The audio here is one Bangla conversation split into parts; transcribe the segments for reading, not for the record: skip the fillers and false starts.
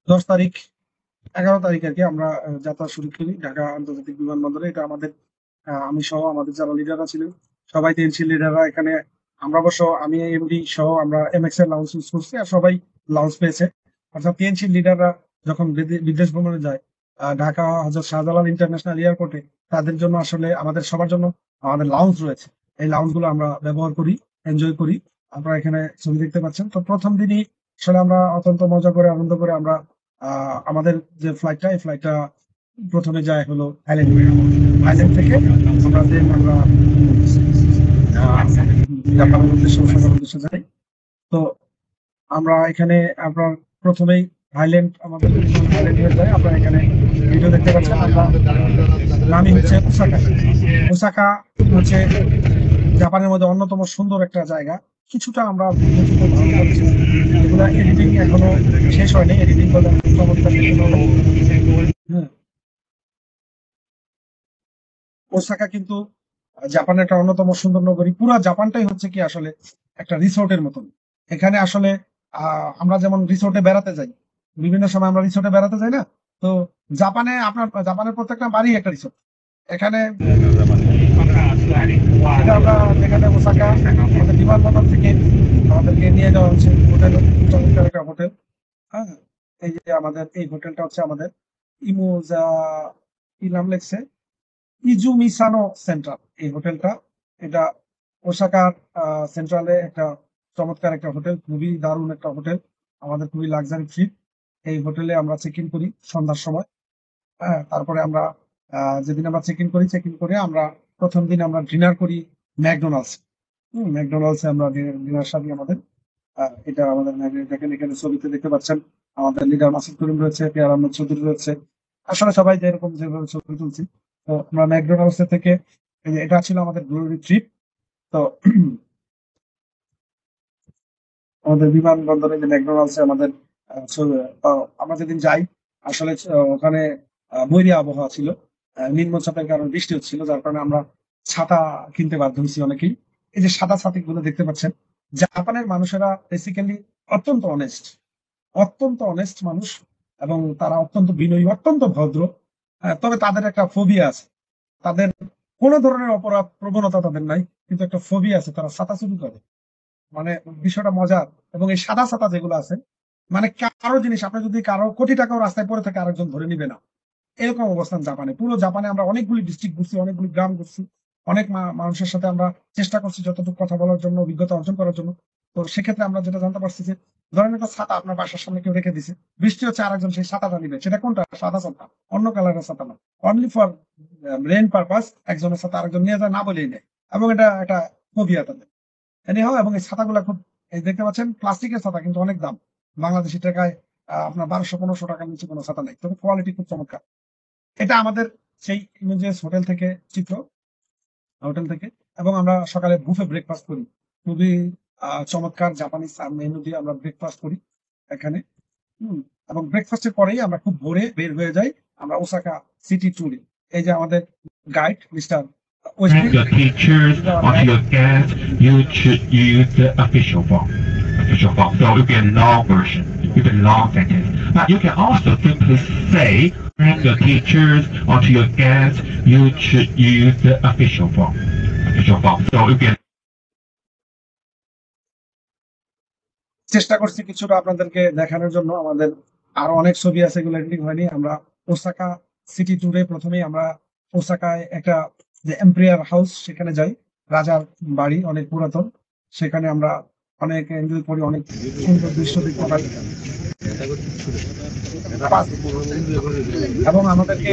10 তারিখ 11 তারিখ আর কি আমরা যাত্রা শুরু করি ঢাকা আন্তর্জাতিক বিমানবন্দরে। এটা আমাদের আমি সহ আমাদের যারা লিডাররা ছিলেন সবাই টিএনসি লিডাররা এখানে। আমরা অবশ্য আমি এমডি সহ আমরা এমএক্স এর লাউঞ্জ ইউজ করছি আর সবাই লাউঞ্জ পেয়েছে। অর্থাৎ টিএনসি লিডাররা যখন বিদেশ ভ্রমণে যায় ঢাকা হযরত শাহজালাল ইন্টারন্যাশনাল এয়ারপোর্টে, তাদের জন্য আসলে আমাদের সবার জন্য আমাদের লাউঞ্জ রয়েছে। এই লাউঞ্জ গুলো আমরা ব্যবহার করি, এনজয় করি। আপনারা এখানে ছবি দেখতে পাচ্ছেন। তো প্রথম দিনই আসলে আমরা অত্যন্ত মজা করে আনন্দ করে আমরা আমাদের যে ফ্লাইটটা এই ফ্লাইটটা প্রথমে যায় হলো থাইল্যান্ড। থাইল্যান্ড থেকে আমরা আমরা জাপানের উদ্দেশ্যে ওসাকার উদ্দেশ্যে যাই। তো আমরা এখানে আপনার প্রথমেই থাইল্যান্ড আমাদের থাইল্যান্ড হয়ে যায়। আপনারা এখানে ভিডিও দেখতে পাচ্ছেন। আমরা নামই হচ্ছে ওসাকা। ওসাকা হচ্ছে জাপানের মধ্যে অন্যতম সুন্দর একটা জায়গা। কিছুটা আমরা ভিডিওতে ধারণ করেছি, এগুলা এডিটিং এখনো শেষ হয়নি। এডিটিং করলে চমৎকার দেখতে পাবো। হ্যাঁ, ওসাকা কিন্তু জাপানের একটা অন্যতম সুন্দর নগরী। পুরা জাপানটাই হচ্ছে কি আসলে একটা রিসোর্টের মতন। এখানে আসলে আমরা যেমন রিসোর্টে বেড়াতে যাই, বিভিন্ন সময় আমরা রিসোর্টে বেড়াতে যাই না? তো জাপানের প্রত্যেকটা বাড়ি একটা রিসোর্ট। এখানে এটা আমরা যেখানে ওসাকা আমাদের বিমানবন্দর থেকে আমাদেরকে নিয়ে যাওয়া হচ্ছে হোটেল, চমৎকার একটা হোটেল। হ্যাঁ, এই যে আমাদের এই হোটেলটা হচ্ছে আমাদের ইমোজা, কি নাম লেখছে, ইজুমিসানো সেন্ট্রাল এই হোটেলটা। এটা ওসাকার সেন্ট্রালে একটা চমৎকার একটা হোটেল, খুবই দারুণ একটা হোটেল। আমাদের খুবই লাক্সারি ট্রিপ। এই হোটেলে আমরা চেক ইন করি সন্ধ্যার সময়। হ্যাঁ, তারপরে আমরা যেদিন আমরা চেক ইন করে আমরা প্রথম দিন আমরা ডিনার করি ম্যাকডোনাল্ডস। ম্যাকডোনাল্ডসে আমরা ডিনার সারি আমাদের। এটা আমাদের দেখেন এখানে ছবিতে দেখতে পাচ্ছেন আমাদের লিডার মাসুদ করিম রয়েছে, পেয়ার আহমেদ চৌধুরী রয়েছে। আসলে সবাই যেরকম যেভাবে ছবি তুলছি। তো আমরা ম্যাকডোনাল্ডস থেকে এই যে এটা ছিল আমাদের গ্লোরি ট্রিপ। তো আমাদের বিমানবন্দরে যে ম্যাকডোনাল্ডসে আমাদের আমরা যেদিন যাই আসলে ওখানে বৈরী আবহাওয়া ছিল। নিম্নচাপের কারণে বৃষ্টি হচ্ছিল, যার কারণে আমরা ছাতা কিনতে বাধ্য হয়েছি অনেকেই। এই যে সাদা ছাতিগুলো দেখতে পাচ্ছেন, জাপানের মানুষেরা বেসিক্যালি অত্যন্ত অনেস্ট, অত্যন্ত অনেস্ট মানুষ এবং তারা অত্যন্ত বিনয়ী, অত্যন্ত ভদ্র। তবে তাদের একটা ফোবিয়া আছে। তাদের কোন ধরনের অপরাধ প্রবণতা তাদের নাই, কিন্তু একটা ফোবিয়া আছে, তারা ছাতা চুরি করে। মানে বিষয়টা মজার। এবং এই সাদা ছাতা যেগুলো আছে, মানে কারো জিনিস আপনি যদি কারো কোটি টাকাও রাস্তায় পড়ে থাকে আরেকজন ধরে নিবে না, এরকম অবস্থান জাপানে। পুরো জাপানে আমরা অনেকগুলি ডিস্ট্রিক্ট ঘুরছি, অনেকগুলি গ্রাম ঘুরছি, অনেক মানুষের সাথে আমরা চেষ্টা করছি যতটুকু কথা বলার জন্য, অভিজ্ঞতা অর্জন করার জন্য। তো সেক্ষেত্রে আমরা যেটা জানতে পারছি যে ধরেন একটা ছাতা আপনার বাসার সামনে কেউ রেখে দিছে, বৃষ্টি হচ্ছে, আরেকজন সেই ছাতাটা নিবে, সেটা কোনটা? সাদা ছাতা, অন্য কালারের ছাতা না, অনলি ফর রেইন পারপাস। একজনের ছাতা আরেকজন নিয়ে যায় না বলেই নেয়। এবং এটা একটা ফোবিয়া তাদের। এনিহাও, এবং এই ছাতাগুলা খুব, এই দেখতে পাচ্ছেন প্লাস্টিকের ছাতা, কিন্তু অনেক দাম। বাংলাদেশি টাকায় আপনার 1200-1500 টাকার নিচে কোনো ছাতা নেই, তবে কোয়ালিটি খুব চমৎকার। এটা আমাদের সেই ইমেজেস হোটেল থেকে চিত্র, হোটেল থেকে। এবং আমরা সকালে বুফে ব্রেকফাস্ট করি, খুবই চমৎকার জাপানিজ মেনু দিয়ে আমরা ব্রেকফাস্ট করি এখানে। হুম, এবং ব্রেকফাস্টের পরেই আমরা খুব ভোরে বের হয়ে যাই আমরা ওসাকা সিটি ট্যুরে। এই যে আমাদের guide mister Bring your teachers onto your guests, you should use the official form. Official form. So it will be a long version. It will be a long sentence. But you can also simply say, bring your teachers onto your guests, you should use the official form. Official form. So it will be a চেষ্টা করছি কিছুটা আপনাদেরকে দেখানোর জন্য। আমাদের আরো অনেক ছবি আছে, এগুলো এডিটিং হয়নি। আমরা ওসাকা সিটি ট্যুরে প্রথমেই আমরা ওসাকায় একটা যে এম্পায়ার হাউস সেখানে যাই, রাজার বাড়ি, অনেক পুরাতন। সেখানে আমরা অনেক এনজয় করি, অনেক সুন্দর দৃশ্য দেখতে পাই। এবং আমাদেরকে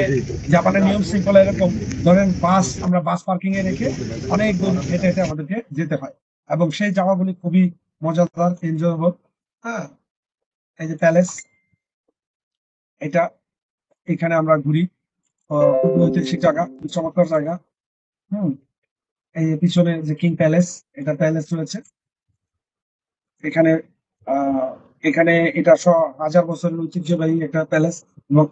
জাপানের নিয়ম শৃঙ্খলা এরকম, ধরেন আমরা বাস পার্কিং এ রেখে অনেক দূর হেঁটে হেঁটে আমাদেরকে যেতে হয়। এবং সেই জায়গাগুলি খুবই মজাদার, এনজয়েবল। হ্যাঁ, এই যে প্যালেস, এটা এখানে আমরা ঘুরি। খুবই ঐতিহাসিক জায়গা, খুব চমৎকার জায়গা। হুম, এই যে পিছনে যে কিং প্যালেস, এটা প্যালেস রয়েছে এখানে। আহ এখানে এটা হাজার বছরের ঐতিহ্যবাহী একটা প্যালেস। এবং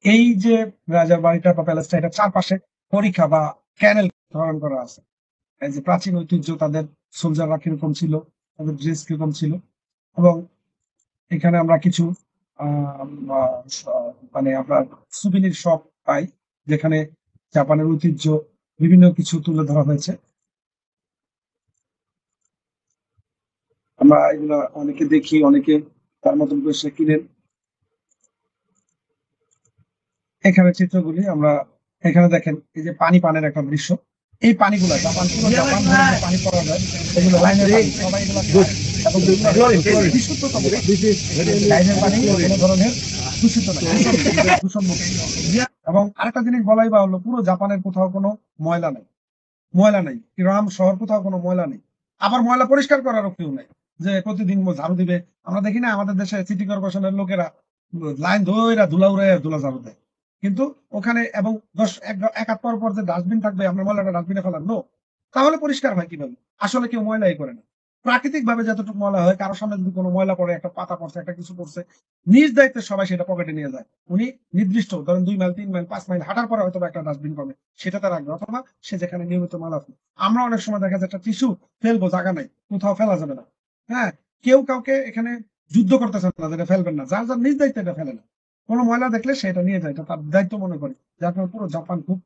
এই যে রাজার বাড়িটা বা প্যালেসটা, এটা চারপাশে পরীক্ষা বা ক্যানেল ধারণ করা আছে। এই যে প্রাচীন ঐতিহ্য, তাদের সোলজাররা কিরকম ছিল, তাদের ড্রেস কিরকম ছিল। এবং এখানে আমরা কিছু মানে আপনার সুভিনির শপ পাই, যেখানে জাপানের ঐতিহ্য বিভিন্ন কিছু তুলে ধরা হয়েছে। আমরা এগুলা অনেকে দেখি, অনেকে তার মতন করে সে কিনেন। এখানে চিত্রগুলি আমরা এখানে দেখেন, এই যে পানি পানের একটা দৃশ্য। এই পানিগুলা জাপান, পুরো জাপান ধরে যে পানি পাওয়া যায়, এগুলো লাইনের পানি, সবাই এগুলা খায় এবং এগুলা বিশুদ্ধতম পানি। লাইনের পানি কোনো ধরনের দূষিত না, দূষণমুক্ত। এবং আরেকটা জিনিস বলাই বাহুল্য, পুরো জাপানের কোথাও কোনো ময়লা নেই, ময়লা নেই। গ্রাম শহর কোথাও কোনো ময়লা নেই। আবার ময়লা পরিষ্কার করারও কেউ নেই যে প্রতিদিন ঝাড়ু দিবে। আমরা দেখি না আমাদের দেশে সিটি কর্পোরেশনের লোকেরা লাইন ধইরা ধুলা উড়াইয়া ধুলা ঝাড়ু দেয়। কিন্তু ওখানে এবং এক হাত পর যে ডাস্টবিন থাকবে, আমরা ময়লাটা ডাস্টবিনে ফেলার নো। তাহলে পরিষ্কার হয় কিভাবে? আসলে কেউ ময়লাই করে না। প্রাকৃতিক ভাবে যতটুকু ময়লা হয়, কারোর সামনে যদি কোনো ময়লা পড়ে, একটা পাতা পড়ছে, একটা কিছু পড়ছে, নিজ দায়িত্বে সবাই সেটা পকেটে নিয়ে যায়। উনি নির্দিষ্ট ধরেন 2 মাইল 3 মাইল 5 মাইল হাঁটার পরে হয়তো একটা ডাস্টবিন পাবে, সেটাতে রাখবে, অথবা সে যেখানে নিয়মিত ময়লা ফেলে। আমরা অনেক সময় দেখা যায় একটা টিস্যু ফেলবো, জায়গা নাই, কোথাও ফেলা যাবে না। হ্যাঁ, কেউ কাউকে এখানে যুদ্ধ করতেছে না যেটা ফেলবেন না, যার যার নিজ দায়িত্বে এটা ফেলে না। কোনো ময়লা দেখলে সেটা নিয়ে যায়, এটা তার দায়িত্ব মনে করে। যার কারণে পুরো জাপান খুব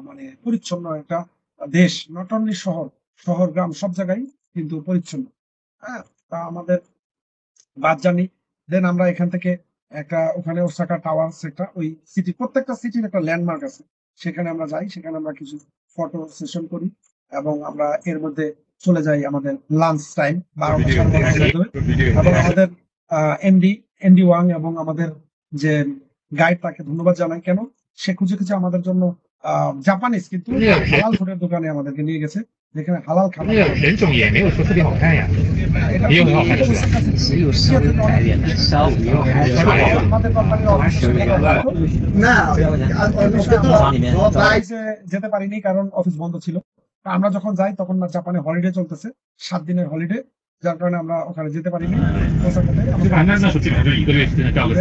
মানে পরিচ্ছন্ন একটা দেশ। নট অনলি শহর, শহর গ্রাম সব জায়গায় কিন্তু পরিচ্ছন্ন। হ্যাঁ, তা আমাদের বাদ জানি। দেন আমরা এখান থেকে একটা, ওখানে ওসাকা টাওয়ার্স, একটা ওই সিটি, প্রত্যেকটা সিটির একটা ল্যান্ডমার্ক আছে, সেখানে আমরা যাই, সেখানে আমরা কিছু ফটো সেশন করি এবং আমরা এর মধ্যে চলে যাই আমাদের লাঞ্চ টাইম 12টা সাড়ে 12টার মধ্যে। এবং আমাদের এমডি এনডি ওয়াং এবং আমাদের যে গাইড, তাকে ধন্যবাদ জানাই। কেন? সে খুঁজে খুঁজে আমাদের জন্য জাপানিজ কিন্তু হালাল ফুডের দোকানে আমাদেরকে নিয়ে গেছে, যেখানে হালাল খাবার那个人种也没有说特别好看呀，এটা也有很好看的是吧？只有稍微改变的，稍微改变。আমাদের কোম্পানির অফিস বাংলাদেশে যেতে পারিনি কারণ অফিস বন্ধ ছিল। তা আমরা যখন যাই তখন না জাপানে হলিডে চলতেছে, 7 দিনের হলিডে, যার কারণে আমরা ওখানে যেতে পারিনি। ওসাকাতে对吧？আমরা那时候基本上就一个月之内掉个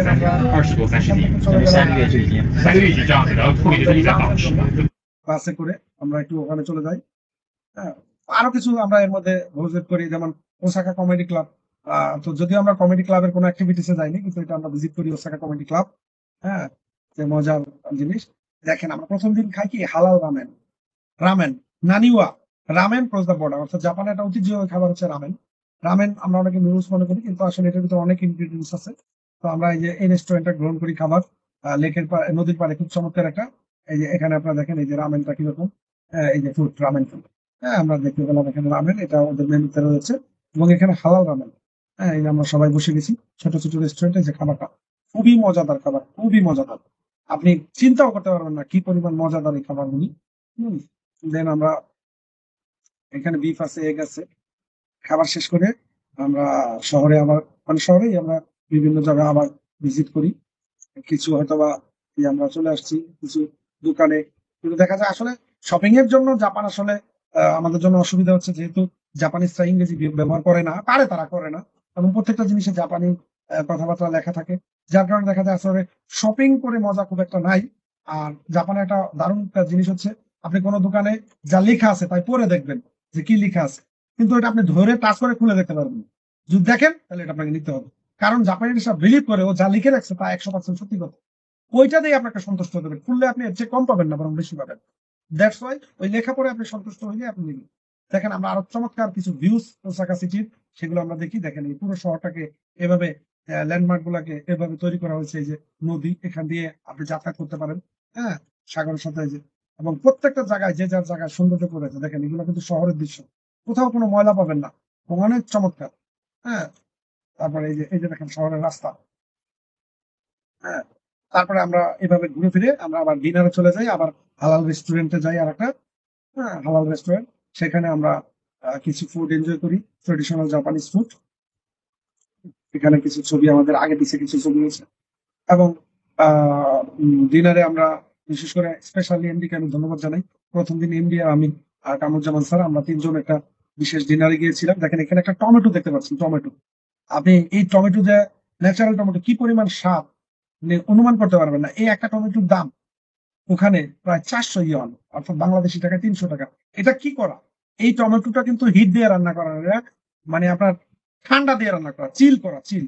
20多30斤，3个月就已经3个月已经这样子，然后后面就是一直在保持嘛。বাসে করে আমরা একটু ওখানে চলে যাই। হ্যাঁ, আরো কিছু আমরা এর মধ্যে ভিজিট করি, যেমন ওসাকা কমেডি ক্লাব। তো যদিও আমরা কমেডি ক্লাবের কোনো অ্যাক্টিভিটিসে যাইনি, কিন্তু এটা আমরা ভিজিট করি, ওসাকা কমেডি ক্লাব। হ্যাঁ, যে মজার জিনিস। দেখেন, আমরা প্রথম দিন খাই কি হালাল ramen. Ramen Naniwa, ramen cross the border, অর্থাৎ জাপানের একটা ঐতিহ্যবাহী খাবার হচ্ছে রামেন। রামেন আমরা অনেকে নুডলস মনে করি, কিন্তু আসলে এটার ভিতরে অনেক ইনগ্রেডিয়েন্টস আছে। তো আমরা এই যে এই রেস্টুরেন্টটা গ্রহণ করি খাবার, লেকের পাড়ে, নদীর পাড়ে, খুব চমৎকার একটা। এই যে এখানে আপনারা দেখেন এই যে রামেনটা কিরকম, এই যে ফুড, রামেন ফুড। হ্যাঁ, আমরা দেখতে পেলাম এখানে রামেন, এটা ওদের মেনুতে রয়েছে এবং এখানে হালাল রামেন। হ্যাঁ, এই যে আমরা সবাই বসে গেছি ছোট ছোট রেস্টুরেন্টে, যে খাবারটা খুবই মজাদার খাবার, খুবই মজাদার। আপনি চিন্তাও করতে পারবেন না কি পরিমাণ মজাদার এই খাবারগুলি। হুম। দেন আমরা এখানে বিফ আছে, এগ আছে। খাবার শেষ করে আমরা শহরে আবার, মানে শহরেই আমরা বিভিন্ন জায়গা আবার ভিজিট করি। কিছু হয়তোবা আমরা চলে আসছি কিছু দোকানে, কিন্তু দেখা যায় আসলে শপিং এর জন্য জাপান আসলে আমাদের জন্য অসুবিধা হচ্ছে, যেহেতু জাপানিজরা ইংরেজি ব্যবহার করে না, পারে তারা করে না, এবং প্রত্যেকটা জিনিসে জাপানি কথাবার্তা লেখা থাকে, যার কারণে দেখা যায় আসলে শপিং করে মজা খুব একটা নাই। আর জাপানে একটা দারুণ একটা জিনিস হচ্ছে, আপনি কোনো দোকানে যা লেখা আছে তাই পরে দেখবেন যে কি লেখা আছে, কিন্তু এটা আপনি ধরে টাচ করে খুলে দেখতে পারবেন না। যদি দেখেন তাহলে এটা আপনাকে নিতে হবে, কারণ জাপানিরা বিলিভ করে ও যা লিখে রাখছে তা 100% সত্যি কথা। ওইটা দিয়ে আপনাকে সন্তুষ্ট হতে হবে, খুললে আপনি এর চেয়ে কম পাবেন না, বরং বেশি পাবেন। দ্যাটস ওয়াই ওই লেখাপড়ে আপনি সন্তুষ্ট হইলে আপনি নিবেন। দেখেন, আমরা আরো চমৎকার কিছু ভিউজ ওসাকা সিটির, সেগুলো আমরা দেখি। দেখেন, এই পুরো শহরটাকে এভাবে, ল্যান্ডমার্ক গুলাকে এভাবে তৈরি করা হয়েছে। এই যে নদী, এখান দিয়ে আপনি যাতায়াত করতে পারেন। হ্যাঁ, সাগরের সাথে এই যে, এবং প্রত্যেকটা জায়গায় যে যার জায়গায় সৌন্দর্য করেছে। দেখেন, এগুলো কিন্তু শহরের দৃশ্য, কোথাও কোনো ময়লা পাবেন না, এবং অনেক চমৎকার। হ্যাঁ, তারপরে এই যে দেখেন শহরের রাস্তা। হ্যাঁ, তারপরে আমরা এভাবে ঘুরে ফিরে আমরা আবার ডিনারে চলে যাই, আবার হালাল রেস্টুরেন্টে যাই আর একটা। হ্যাঁ, হালাল রেস্টুরেন্ট, সেখানে আমরা কিছু ফুড এনজয় করি, ট্রেডিশনাল জাপানিজ ফুড। এখানে কিছু ছবি, আমাদের আগে পিছিয়ে কিছু ছবি আছে। এবং ডিনারে আমরা বিশেষ করে স্পেশালি এমডি কে আমি ধন্যবাদ জানাই। প্রথম দিন এমডি আর আমি আর কামরুজ্জামান স্যার, আমরা তিনজন একটা বিশেষ ডিনারে গিয়েছিলাম। দেখেন, এখানে একটা টমেটো দেখতে পাচ্ছেন, টমেটো। আপনি এই টমেটো যে ন্যাচারাল টমেটো, কি পরিমাণ স্বাদ আপনি অনুমান করতে পারবেন না। এই একটা টমেটোর দাম ওখানে প্রায় 400 ইয়ন, অর্থাৎ বাংলাদেশি টাকায় 300 টাকা। এটা কি করা? এই টমেটোটা কিন্তু হিট দিয়ে রান্না করা না, মানে আপনার ঠান্ডা দিয়ে রান্না করা, চিল করা, চিল।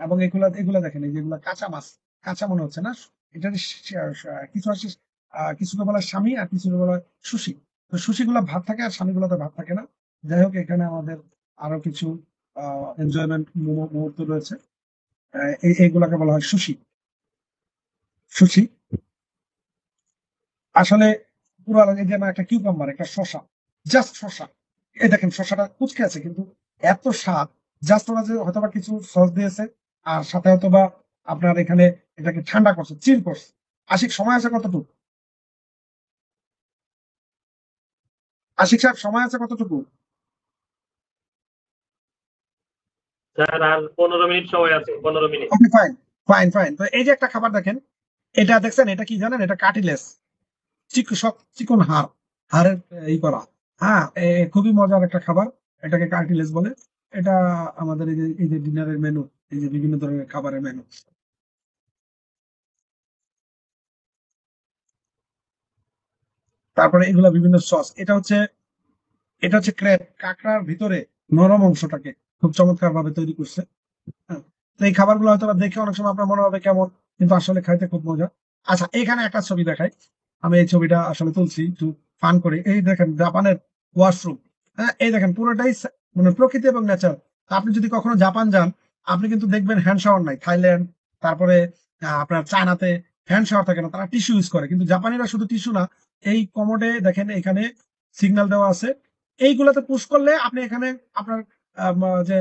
এবং এগুলা এগুলা দেখেন, এই যেগুলা কাঁচা মাছ, কাঁচা মনে হচ্ছে না, এটা কিছু আছে কিছুকে বলা স্বামী আর কিছুকে বলা সুশি। তো সুশি গুলা ভাত থাকে আর স্বামী গুলাতে ভাত থাকে না। যাই হোক, এখানে আমাদের আরো কিছু এনজয়মেন্ট মুহূর্ত রয়েছে। এইগুলাকে বলা হয় সুশি। সুশি আসলে পুরো আলাদা। এই যে আমার একটা কিউকাম্বার, একটা শসা, জাস্ট শসা, এই দেখেন শসাটা কুচকে আছে কিন্তু এত স্বাদ। জাস্ট ওরা যে হয়তোবা কিছু সস দিয়েছে আর সাথে হয়তোবা আপনার এখানে এটাকে ঠান্ডা করছে, চিল করছে। আশিক সময় আছে কতটুকু? আশিক সাহেব সময় আছে কতটুকু? স্যার আর 15 মিনিট সময় আছে, 15 মিনিট। ওকে, ফাইন ফাইন ফাইন। তো এই যে একটা খাবার দেখেন, এটা দেখছেন, এটা কি জানেন? এটা কাটিলেস, চিকন হাড়, হাড়ের ই করা। হ্যাঁ, খুবই মজার একটা খাবার, এটাকে কার্টিলেজ বলে। এটা আমাদের এই যে ডিনারের মেনু, এই যে বিভিন্ন ধরনের খাবারের মেনু। তারপরে এগুলা বিভিন্ন সস। এটা হচ্ছে ক্র্যাব, কাঁকড়ার ভিতরে নরম অংশটাকে খুব চমৎকার ভাবে তৈরি করছে। হ্যাঁ, তো এই খাবারগুলো হয়তো বা দেখে অনেক সময় আপনার মনে হবে কেমন, কিন্তু আসলে খাইতে খুব মজা। আচ্ছা, এখানে একটা ছবি দেখাই। আমি এই ছবিটা আসলে তুলছি একটু ফান করে। এই দেখেন জাপানের ওয়াশরুম। হ্যাঁ, এই দেখেন পুরোটাই মানে প্রকৃতি এবং নেচার। আপনি যদি কখনো জাপান যান, আপনি কিন্তু দেখবেন হ্যান্ড শাওয়ার নাই। থাইল্যান্ড, তারপরে আপনার চায়নাতে হ্যান্ড শাওয়ার থাকে না, তারা টিস্যু ইউজ করে। কিন্তু জাপানিরা শুধু টিস্যু না, এই কমোডে দেখেন এখানে সিগন্যাল দেওয়া আছে। এইগুলাতে পুশ করলে আপনি এখানে আপনার যে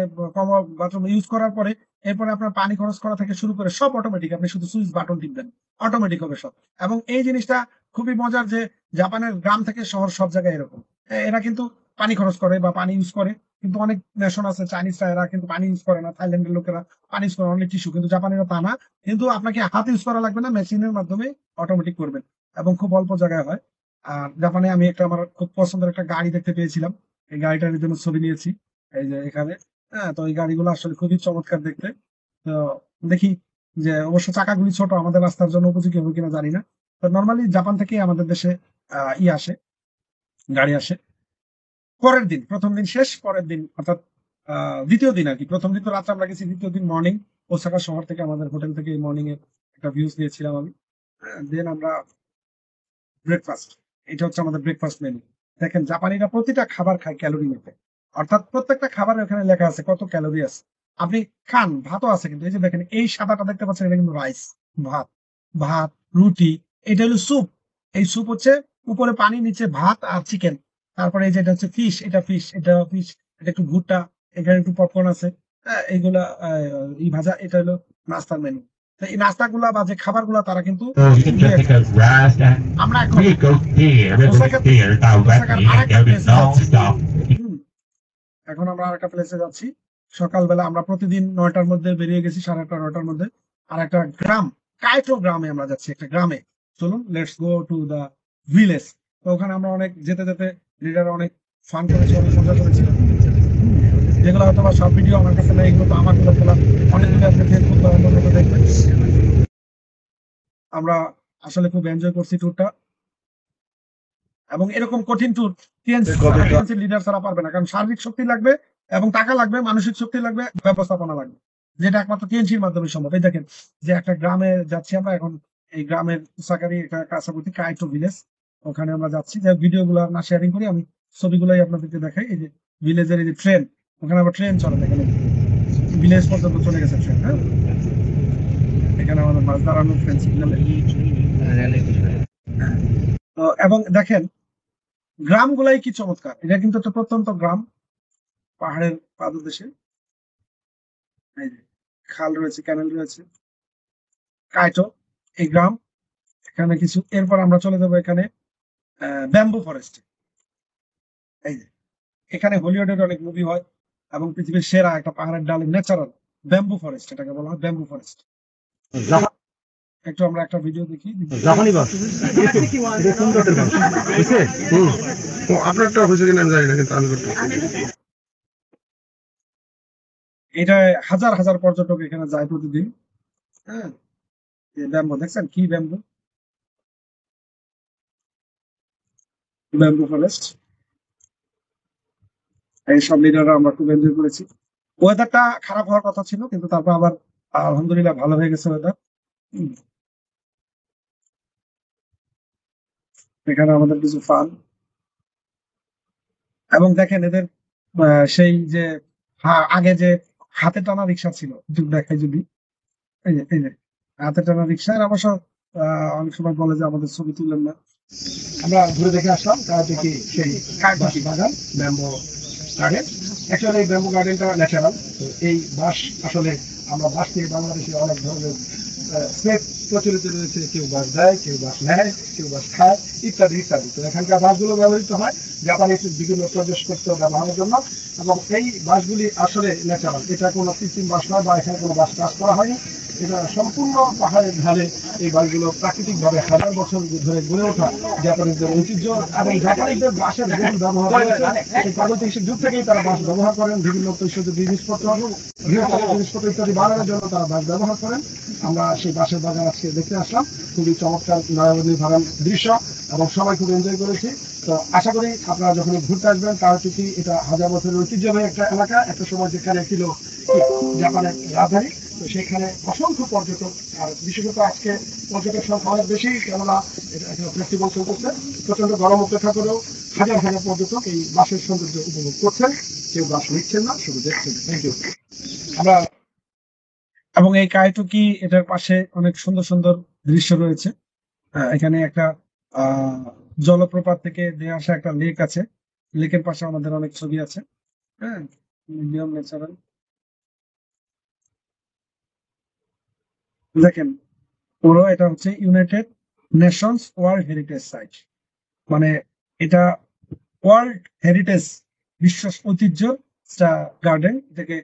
বাথরুম ইউজ করার পরে এরপরে আপনার পানি খরচ করা থেকে শুরু করে সব অটোমেটিক। আপনি শুধু সুইচ বাটন টিপবেন, অটোমেটিক হবে সব। এবং এই জিনিসটা খুবই মজার যে জাপানের গ্রাম থেকে শহর সব জায়গায় এরকম। এরা কিন্তু পানি খরচ করে বা পানি ইউজ করে। কিন্তু অনেক নেশন আছে, চাইনিজরা, এরা কিন্তু পানি ইউজ করে না। থাইল্যান্ডের লোকেরা পানি ইউজ করে, অনেক টিস্যু। কিন্তু জাপানিরা তা না, কিন্তু আপনাকে হাত ইউজ করা লাগবে না, মেশিনের মাধ্যমে অটোমেটিক করবেন এবং খুব অল্প জায়গায় হয়। আর জাপানে আমি একটা আমার খুব পছন্দের একটা গাড়ি দেখতে পেয়েছিলাম, এই গাড়িটার জন্য ছবি নিয়েছি এই যে এখানে। হ্যাঁ, তো এই গাড়িগুলো আসলে খুবই চমৎকার দেখতে। তো দেখি যে অবশ্য চাকাগুলি ছোট, আমাদের রাস্তার জন্য উপযোগী হবে কিনা জানি না। তো নর্মালি জাপান থেকে আমাদের দেশে আসে, গাড়ি আসে পরের দিন। প্রথম দিন শেষ, পরের দিন অর্থাৎ দ্বিতীয় দিন আর কি। প্রথম দিন তো রাত্রে আমরা গেছি, দ্বিতীয় দিন মর্নিং ওসাকা শহর থেকে আমাদের হোটেল থেকে মর্নিং এর একটা ভিউজ নিয়েছিলাম আমি। দেন আমরা ব্রেকফাস্ট, এটা হচ্ছে আমাদের ব্রেকফাস্ট মেনু। দেখেন জাপানিরা প্রতিটা খাবার খায় ক্যালোরি মেপে, অর্থাৎ প্রত্যেকটা খাবারের ওখানে লেখা আছে কত ক্যালোরি আছে। আপনি খান, ভাতও আছে কিন্তু এই যে দেখেন এই সাদাটা দেখতে পাচ্ছেন, এটা কিন্তু রাইস, ভাত, ভাত, রুটি। এটা হলো স্যুপ। এই স্যুপ হচ্ছে উপরে পানি, নিচে ভাত আর চিকেন। তারপরে এই যে এটা হচ্ছে ফিশ, এটা ফিশ, এটা ফিশ, এটা একটু ভুট্টা, এখানে একটু পপকর্ন আছে। এইগুলা ই ভাজা। এটা হলো নাস্তার মেনু। তো এই নাস্তাগুলা বা যে খাবারগুলা তারা কিন্তু So you can just take a rest and আমরা এখন really go there, really there directly and go to non-stop. এখন আমরা আরেকটা প্লেসে যাচ্ছি। সকালবেলা আমরা প্রতিদিন 9টার মধ্যে বেরিয়ে গেছি, 8:30 9টার মধ্যে। আর একটা গ্রাম, কাইটো গ্রামে আমরা যাচ্ছি, একটা গ্রামে। চলুন, let's go to the village. তো ওখানে আমরা অনেক যেতে যেতে লিডার অনেক ফান করেছি, অনেক মজা করেছি। যেগুলো হয়তো বা সব ভিডিও আমার কাছে নেই, এগুলো তো আমার গুলো তোলা, অনেকগুলো আপনি ফেসবুক বা অন্য কোথাও দেখবেন। আমরা আসলে খুব এনজয় করছি ট্যুরটা। এবং এরকম কঠিন ট্যুর টিএনসি লিডার ছাড়া পারবে না, কারণ শারীরিক শক্তি লাগবে এবং টাকা লাগবে, মানসিক শক্তি লাগবে, ব্যবস্থাপনা লাগবে, যেটা একমাত্র টিএনসির মাধ্যমে সম্ভব। এই দেখেন যে একটা গ্রামে যাচ্ছি আমরা এখন। এই গ্রামের সাকারি কাছাকাছি কাইটো ভিলেজ, ওখানে আমরা যাচ্ছি। যে ভিডিও গুলো না শেয়ারিং করি, আমি ছবিগুলোই আপনাদেরকে দেখাই। এই যে ভিলেজের এই যে ট্রেন, ওখানে আবার ট্রেন চলে, দেখেন ভিলেজ পর্যন্ত চলে গেছে ট্রেন। হ্যাঁ, এখানে আমাদের বাস দাঁড়ানো, ট্রেন সিগন্যালে। তো এবং দেখেন গ্রামগুলাই কি চমৎকার। এটা কিন্তু একটা প্রত্যন্ত গ্রাম, পাহাড়ের পাদদেশে। এই যে খাল রয়েছে, ক্যানেল রয়েছে, কাইটো এই গ্রাম। এখানে কিছু, এরপর আমরা চলে যাবো এখানে ব্যাম্বু ফরেস্ট। এই যে এখানে হলিউডের অনেক মুভি হয় এবং পৃথিবীর সেরা একটা পাহাড়ের ডালে ন্যাচারাল ব্যাম্বু ফরেস্ট, এটাকে বলা হয় ব্যাম্বু ফরেস্ট। একটু আমরা একটা ভিডিও দেখি। আপনারটা হয়েছে কিনা আমি জানি না, কিন্তু আমি করতে এটা হাজার হাজার পর্যটক এখানে যায় প্রতিদিন। হ্যাঁ, ব্যাম্বু দেখছেন কি ব্যাম্বু, ব্যাম্বু ফরেস্ট। এই সব লিডাররা আমরা খুব এনজয় করেছি। ওয়েদারটা খারাপ হওয়ার কথা ছিল, কিন্তু তারপর আবার আলহামদুলিল্লাহ ভালো হয়ে গেছে ওয়েদার। এখানে আমাদের কিছু ফান, এবং দেখেন এদের সেই যে আগে যে হাতে টানা রিক্সা ছিল, একটু দেখাই যদি, এই যে হাতে টানা রিক্সা। আর অবশ্য অনেক সময় বলে যে আমাদের ছবি তুললেন না। আমরা ঘুরে দেখে আসলাম কায়াটিকি সেই বাঁশ বাগান, ব্যাম্বো গার্ডেন। অ্যাকচুয়ালি এই ব্যাম্বো গার্ডেনটা ন্যাচারাল। তো এই বাঁশ আসলে আমরা বাঁশ থেকে বাংলাদেশে অনেক ধরনের স্নেক প্রচলিত রয়েছে। কেউ বাঁশ দেয়, কেউ বাঁশ নেয়, কেউ বাঁশ খায়, ইত্যাদি ইত্যাদি। তো এখানকার বাঁশগুলো ব্যবহৃত হয় জাপানি বিভিন্ন প্রদেশপত্র ব্যবহারের জন্য, এবং এই বাঁশগুলি আসলে ন্যাচারাল। এটা কোনো কৃত্রিম বাঁশ নয় বা এখানে কোনো বাঁশ চাষ করা হয়নি। এটা সম্পূর্ণ পাহাড়ের ধারে এই বাঁশগুলো প্রাকৃতিকভাবে হাজার বছর ধরে গড়ে ওঠা জাপানিদের ঐতিহ্য। এবং জাপানিদের বাঁশের বহুল ব্যবহার রয়েছে। সেই প্রাগৈতিহাসিক যুগ থেকেই তারা বাঁশ ব্যবহার করেন বিভিন্ন ঐতিহ্য জিনিসপত্র, গৃহপালিত জিনিসপত্র ইত্যাদি বানানোর জন্য তারা বাঁশ ব্যবহার করেন। আমরা সেই বাঁশের বাগান আজকে দেখতে আসলাম। খুবই চমৎকার নয়াবলী বাগান দৃশ্য, এবং সবাই খুব এনজয় করেছি। তো আশা করি আপনারা যখন ঘুরতে আসবেন, কাওয়াচুকি এটা হাজার বছরের ঐতিহ্যবাহী একটা এলাকা। একটা সময় যেখানে ছিল জাপানের রাজধানী। তো সেখানে অসংখ্য পর্যটক, আর বিশেষত আজকে পর্যটক সংখ্যা অনেক বেশি, কেননা এটা ফেস্টিভ্যাল চলতেছে। প্রচন্ড গরম উপেক্ষা করেও হাজার হাজার পর্যটক এই বাসের সৌন্দর্য উপভোগ করছেন। কেউ বাস নিচ্ছেন না, শুধু দেখছেন। Thank you. আমরা এবং এই কায়টুকি এটার পাশে অনেক সুন্দর সুন্দর দৃশ্য রয়েছে। এখানে একটা জলপ্রপাত থেকে নিয়ে আসা একটা লেক আছে। লেকের পাশে আমাদের অনেক ছবি আছে। হ্যাঁ, মিডিয়াম ন্যাচারাল। দেখেন পুরো এটা হচ্ছে United Nations world heritage site, মানে এটা ওয়ার্ল্ড হেরিটেজ, বিশ্ব ঐতিহ্য গার্ডেন, এটাকে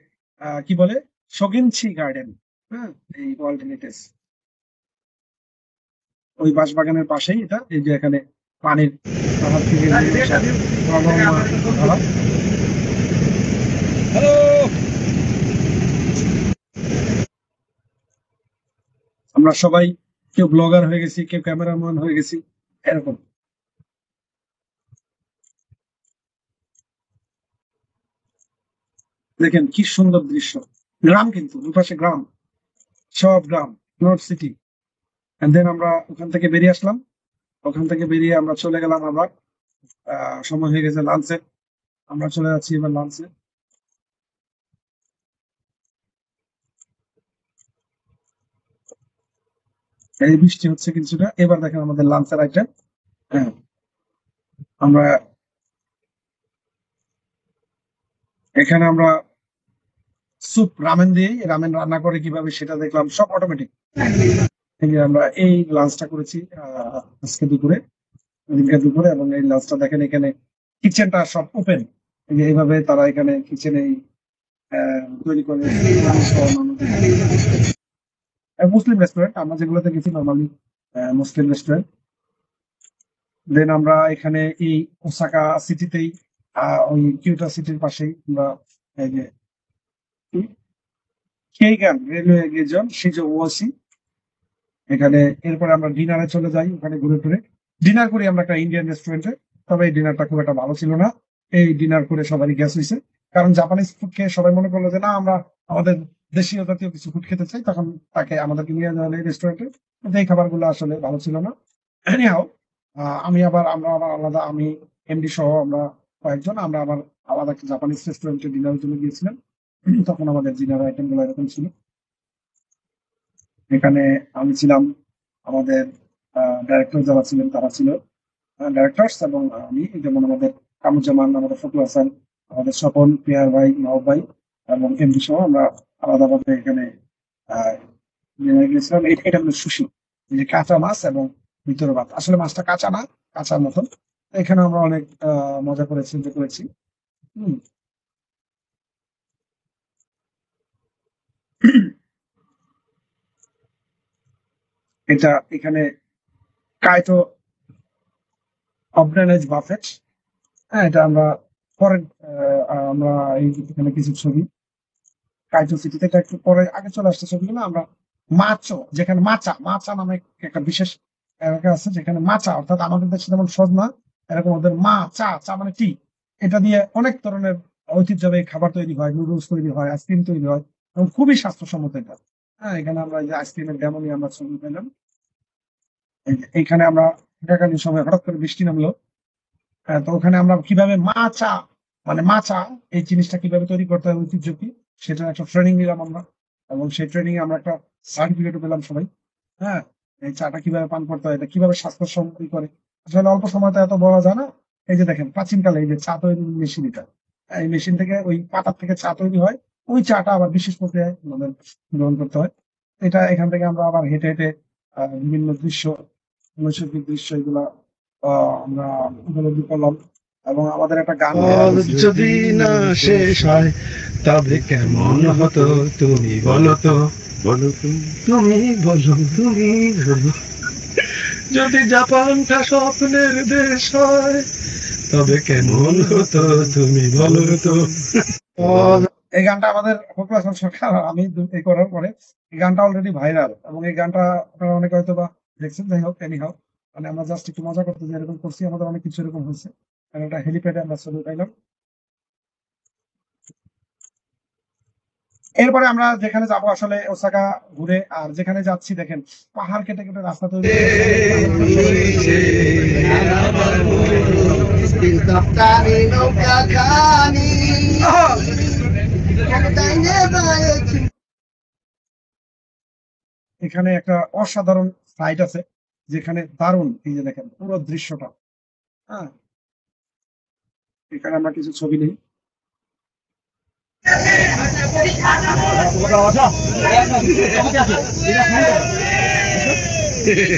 কি বলে, সগিনছি গার্ডেন। হ্যাঁ, এই ওয়ার্ল্ড হেরিটেজ ওই বাঁশবাগানের পাশেই এটা। এই যে এখানে পানির পাহাড় থেকে ধারা। আমরা সবাই কেউ ব্লগার হয়ে গেছি, কেউ ক্যামেরাম্যান হয়ে গেছি, এরকম। দেখেন কি সুন্দর দৃশ্য। গ্রাম, কিন্তু দুপাশে গ্রাম, সব গ্রাম, নর্থ সিটি। দেন আমরা ওখান থেকে বেরিয়ে আসলাম। ওখান থেকে বেরিয়ে আমরা চলে গেলাম আবার, সময় হয়ে গেছে লাঞ্চের। আমরা চলে যাচ্ছি এবার লাঞ্চে। এই বৃষ্টি হচ্ছে কিছুটা। এবার দেখেন আমাদের লাঞ্চের আইটেম। হ্যাঁ, আমরা এখানে আমরা স্যুপ, রামেন দিয়েই রামেন রান্না করে কিভাবে সেটা দেখলাম, সব অটোমেটিক। আমরা এই লাঞ্চটা করেছি আজকে দুপুরে, দুপুরে। এবং এই লাঞ্চটা দেখেন এখানে কিচেনটা সব ওপেন। এইভাবে তারা এখানে কিচেনে তৈরি করে মুসলিম রেস্টুরেন্ট। আমরা যেগুলোতে গেছি নর্মালি মুসলিম রেস্টুরেন্ট। দেন আমরা এখানে এই ওসাকা সিটিতেই ওই কিউটা সিটির পাশেই আমরা এই যে কেইগান রেলওয়ে গেজন শিজো ওয়াসি, এখানে। এরপরে আমরা ডিনারে চলে যাই, ওখানে ঘুরে টুরে ডিনার করি আমরা একটা ইন্ডিয়ান রেস্টুরেন্টে। তবে এই ডিনারটা খুব একটা ভালো ছিল না। এই ডিনার করে সবারই গ্যাস হয়েছে, কারণ জাপানিজ ফুড খেয়ে সবাই মনে করলো যে না, আমরা আমাদের দেশীয় জাতীয় কিছু ফুড খেতে চাই। তখন তাকে আমাদেরকে নিয়ে যাওয়া হলো এই রেস্টুরেন্টে। কিন্তু এই খাবারগুলো আসলে ভালো ছিল না। এনিহাও আমরা আবার আলাদা, আমি এমডি সহ আমরা কয়েকজন, আমরা আবার আলাদা একটা জাপানিজ রেস্টুরেন্টে ডিনারের জন্য গিয়েছিলাম। তখন আমাদের ডিনার আইটেম গুলো এরকম ছিল। এখানে আমি ছিলাম, আমাদের ডাইরেক্টর যারা ছিলেন তারা ছিল ডাইরেক্টরস, এবং আমি, যেমন আমাদের কামুজ্জামান, আমাদের ফখরুল হাসান, আমাদের স্বপন, পিয়ার ভাই, মাহবুব ভাই, এবং এমডি সহ আমরা আলাদাভাবে এখানে গিয়েছিলাম। এটা হলো সুশি, এই যে কাঁচা মাছ এবং ভিতরে ভাত। আসলে মাছটা কাঁচা না, কাঁচার মতন। এখানে আমরা অনেক মজা করেছি, এনজয় করেছি। হম এটা এখানে কাইটো অবডানেজ বাফেট। হ্যাঁ, এটা আমরা পরে আমরা এই এখানে কিছু ছবি কাইটো সিটিতে, এটা একটু পরে, আগে চলে আসছে ছবিগুলো। আমরা মাচো, যেখানে মাচা মাচা নামে একটা বিশেষ এলাকা আছে, যেখানে মাচা, অর্থাৎ আমাদের দেশে যেমন সজনা, এরকম ওদের মা চা, চা মানে টি। এটা দিয়ে অনেক ধরনের ঐতিহ্যবাহী খাবার তৈরি হয়, নুডলস তৈরি হয়, আইসক্রিম তৈরি হয়, এবং খুবই স্বাস্থ্যসম্মত এটা। হ্যাঁ, এখানে আমরা এই যে আইসক্রিমের ডেমো নিয়ে আমরা ছবি পেলাম। এইখানে আমরা থাকাকালীন সময় হঠাৎ করে বৃষ্টি নামলো। তো ওখানে আমরা কিভাবে মাচা মানে মাচা এই জিনিসটা কিভাবে তৈরি করতে হবে, ঐতিহ্য কি, সেটা একটা ট্রেনিং নিলাম আমরা। এবং সেই ট্রেনিং এ আমরা একটা সার্টিফিকেটও পেলাম সবাই। হ্যাঁ, এই চাটা কিভাবে পান করতে হয়, এটা কিভাবে স্বাস্থ্যসম্মতি করে। আসলে অল্প সময়তে এত বলা যায় না। এই যে দেখেন প্রাচীনকালে এই যে চা তৈরির মেশিন, এটা এই মেশিন থেকে ওই পাতার থেকে চা তৈরি হয়। ওই চাটা আবার বিশেষ প্রক্রিয়ায় আমাদের গ্রহণ করতে হয়। এটা এখান থেকে আমরা আবার হেঁটে হেঁটে বিভিন্ন দৃশ্য, নৈসর্গিক দৃশ্য এগুলা আমরা উপলব্ধি করলাম। এবং আমাদের একটা গান আর যদি না শেষ হয় তবে কেমন হতো তুমি বলো তো, তুমি বলো, তুমি বলো। যদি জাপানটা স্বপ্নের দেশ হয় তবে কেমন হতো তুমি বলো তো। এই গানটা আমাদের ফখরুল হাসান সরকার আমি এই করার পরে এই গানটা অলরেডি ভাইরাল। এবং এই গানটা আপনারা অনেকে হয়তো বা দেখছেন। যাই হোক, এনিহাও, মানে আমরা জাস্ট একটু মজা করতে যে এরকম করছি, আমাদের অনেক কিছু এরকম হয়েছে। কারণ একটা হেলিপ্যাডে আমরা ছবি পাইলাম। এরপরে আমরা যেখানে যাব আসলে ওসাকা ঘুরে, আর যেখানে যাচ্ছি দেখেন পাহাড় কেটে কেটে রাস্তা তৈরি এখানে একটা অসাধারণ সাইট আছে যেখানে দারুণ, এই যে দেখেন পুরো দৃশ্যটা। হ্যাঁ, এখানে আমরা কিছু ছবি নেই।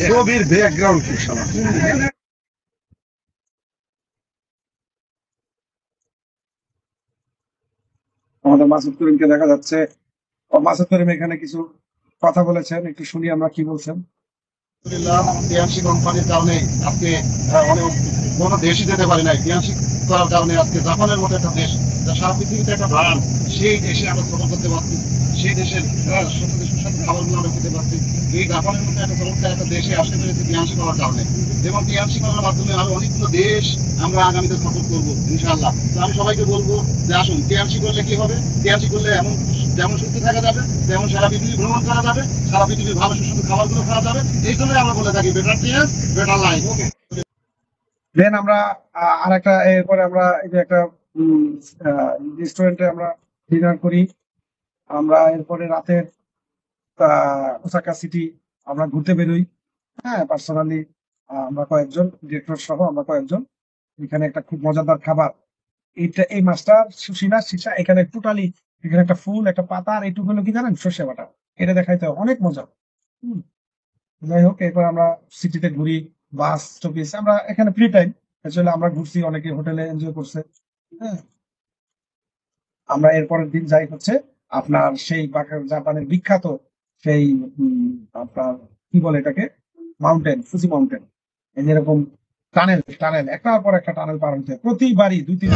ছবির ব্যাকগ্রাউন্ড কি শালা। আমাদের মাসুদ করিমকে দেখা যাচ্ছে। মাসুদ করিম এখানে কিছু কথা বলেছেন, একটু শুনি আমরা কি বলছেন। টিএমসি কোম্পানির কারণে আজকে অনেক কোনো দেশই যেতে পারে নাই। টিএমসি করার কারণে আজকে জাপানের মতো একটা দেশ, যা সারা পৃথিবীতে একটা ব্রান্ড, সেই দেশে আমরা সফর করতে পারছি। সেই দেশের সুস্বাদু খাবারগুলো আমরা খেতে পারছি। এই জাপানের মতো একটা চমৎকার একটা দেশে আসতে পেরেছি টিএমসি করার কারণে। এবং টিএমসি করার মাধ্যমে আরো অনেকগুলো দেশ আমরা আগামীতে সফর করবো ইনশাআল্লাহ। তো আমি সবাইকে বলবো যে আসুন, টিএমসি করলে কি হবে? টিএমসি করলে যেমন সুস্থ থাকা যাবে, তেমন সারা পৃথিবী ভ্রমণ করা যাবে, সারা পৃথিবীর ভালো সুস্বাদু খাবারগুলো খাওয়া যাবে। এই জন্যই আমরা বলে থাকি বেটার টিএস বেটার লাইফ। ওকে, দেন আমরা আর একটা, এরপরে আমরা এই যে একটা রেস্টুরেন্টে আমরা ডিনার করি। আমরা এরপরে রাতের ওসাকা সিটি আমরা ঘুরতে বেরোই। হ্যাঁ, পার্সোনালি আমরা কয়েকজন, ডিরেক্টর সহ আমরা কয়েকজন। এখানে একটা খুব মজাদার খাবার, এই মাছটার সুশিনা সিসা, এখানে টোটালি এখানে একটা ফুল, একটা পাতা, আর এইটুকু হলো কি জানেন, সর্ষে বাটা। এটা দেখাইতে অনেক মজা। হুম, যাই হোক, এরপর আমরা সিটিতে ঘুরি, বাস স্টপিস, আমরা এখানে ফ্রি টাইম আসলে আমরা ঘুরছি, অনেকে হোটেলে এনজয় করছে। হ্যাঁ, আমরা এরপরের দিন যাই হচ্ছে আপনার সেই জাপানের বিখ্যাত সেই আপনার কি বলে এটাকে, মাউন্টেন, ফুজি মাউন্টেন। এই যেরকম টানেল টানেল একটার পর একটা টানেল পার হতে হয়। প্রতিবারই ২-৩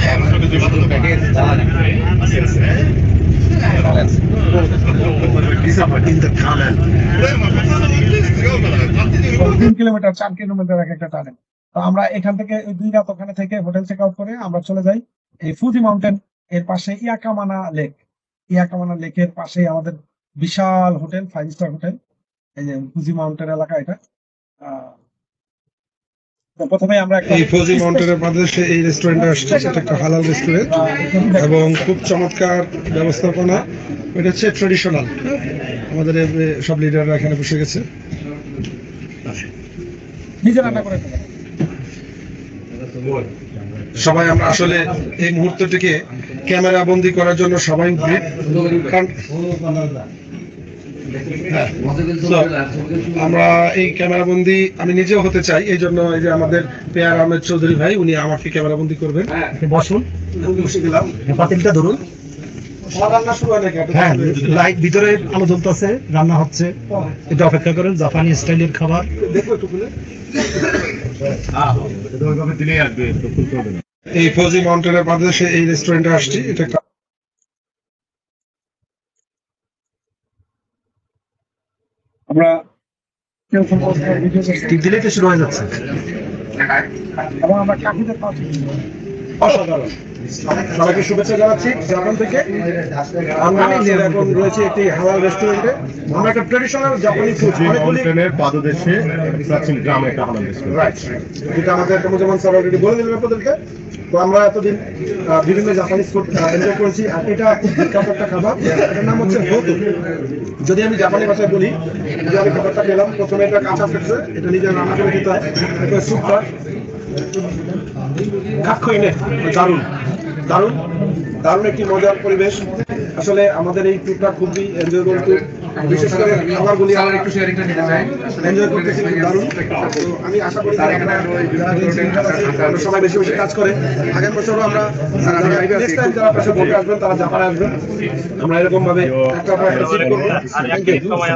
কিলোমিটার, ৪ কিলোমিটার এক একটা টানেল। তো আমরা এখান থেকে ২ রাত ওখানে থেকে হোটেল চেক আউট করে আমরা চলে যাই এই ফুজি মাউন্টেন এর পাশে ইয়াকামানা লেক। ইয়াকামানা লেকের পাশেই আমাদের বিশাল হোটেল, 5 স্টার হোটেল, এই যে ফুজি মাউন্টেন এলাকা এটা। তো প্রথমে আমরা এই ফজি মাউন্টেনের বাংলাদেশে এই রেস্টুরেন্টে আসছে। এটা একটা হালাল রেস্টুরেন্ট এবং খুব চমৎকার ব্যবস্থাপনা। এটা হচ্ছে ট্রেডিশনাল। আমাদের সব লিডাররা এখানে বসে গেছে। নিজে রান্না করে খেলাম। সবাই আমরা আসলে এই মুহূর্তটিকে ক্যামেরা বন্দি করার জন্য সবাই আমরা এই ক্যামেরা বন্দি আমি নিজেও হতে চাই। এই জন্য এই যে আমাদের পেয়ার আহমেদ চৌধুরী ভাই, উনি আমাকে ক্যামেরা বন্দি করবেন। বসুন, বসে দিলাম। পাতিলটা ধরুন। রান্না শুরু হয় নাকি? হ্যাঁ, লাইট ভিতরে আলো জ্বলতেছে, রান্না হচ্ছে। এটা অপেক্ষা করেন, জাপানি স্টাইলের খাবার। দেখো একটু খুলে। এই ফজি মাউন্টেনের বাংলাদেশে এই রেস্টুরেন্টে আসছি। এটা একটা আমরা কেউ ভিডিও টিপ দিলেই তো শুরু হয়ে যাচ্ছে। এবং আমরা কাঠিতে পাচ্ছি। অসাধারণ। সবাইকে শুভেচ্ছা জানাচ্ছি জাপান থেকে। আমরা এখন রয়েছে একটি হালাল রেস্টুরেন্টে। আমরা একটা ট্রেডিশনাল জাপানি ফুড মাউন্টেনের পাদদেশে প্রাচীন গ্রামে একটা হালাল রেস্টুরেন্ট। রাইট, যেটা আমাদের যেমন স্যার অলরেডি বলে দিলেন আপনাদেরকে। তো আমরা এতদিন বিভিন্ন জাপানিজ ফুড এনজয় করেছি, আর এটা খুব বিখ্যাত একটা খাবার, এটার নাম হচ্ছে হোতো। যদি আমি জাপানি ভাষায় বলি, যে আমি খাবারটা খেলাম, প্রথমে এটা কাঁচা থাকছে, এটা নিজের রান্না করে দিতে হয়, এটা স্যুপটা খাক্ষইনে দারুণ দারুণ দারুণ একটি মজার পরিবেশ। আসলে আমাদের এই ট্যুরটা খুবই এনজয়েবল ট্যুর, বিশেষ করে খাবারগুলি আমরা একটু শেয়ারিংটা নিতে চাই, এনজয় করতেছি খুব দারুণ। তো আমি আশা করি সবাই বেশি বেশি কাজ করে আগের বছরও আমরা নেক্সট টাইম যারা পাশে বলতে আসবেন তারা জাপানে আসবেন, আমরা এরকম ভাবে একটা করবো। আর একদিন সময়